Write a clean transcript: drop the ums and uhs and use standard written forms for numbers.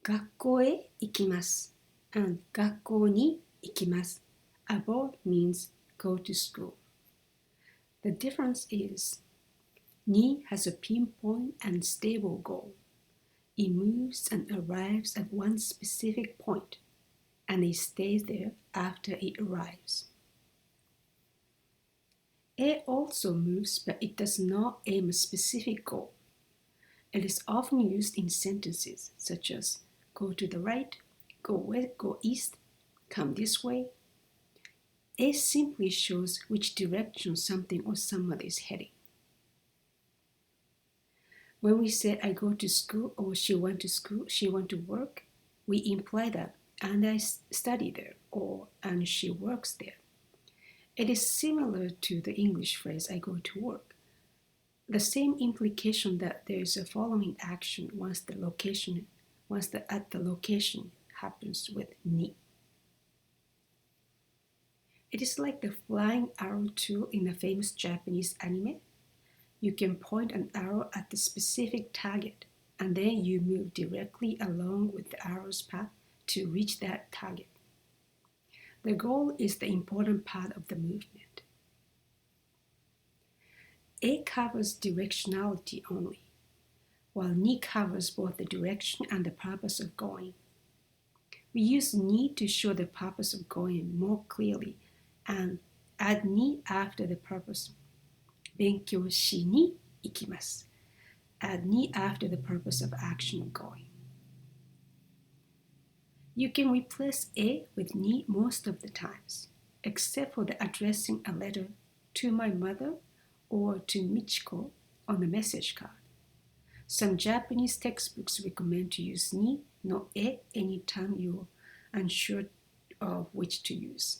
学校へ行きます and 学校に行きます are both means go to school. The difference is ni has a pinpoint and stable goal. It moves and arrives at one specific point, and it stays there after it arrives. A also moves, but it does not aim a specific goal. It is often used in sentences such as go to the right, go west, go east, come this way. A simply shows which direction something or someone is heading. When we say I go to school or she went to school, she went to work, we imply that and I study there or and she works there. It is similar to the English phrase I go to work. The same implication that there is a following action once the at the location happens with ni. It is like the flying arrow tool in a famous Japanese anime. You can point an arrow at the specific target, and then you move directly along with the arrow's path to reach that target. The goal is the important part of the movement. A covers directionality only, while ni covers both the direction and the purpose of going. We use ni to show the purpose of going more clearly and add ni after the purpose. 勉強しに行きます. Add ni after the purpose of action of going. You can replace a with ni most of the times, except for the addressing a letter to my mother or to Michiko on the message card. Some Japanese textbooks recommend to use ni, not e, anytime you're unsure of which to use.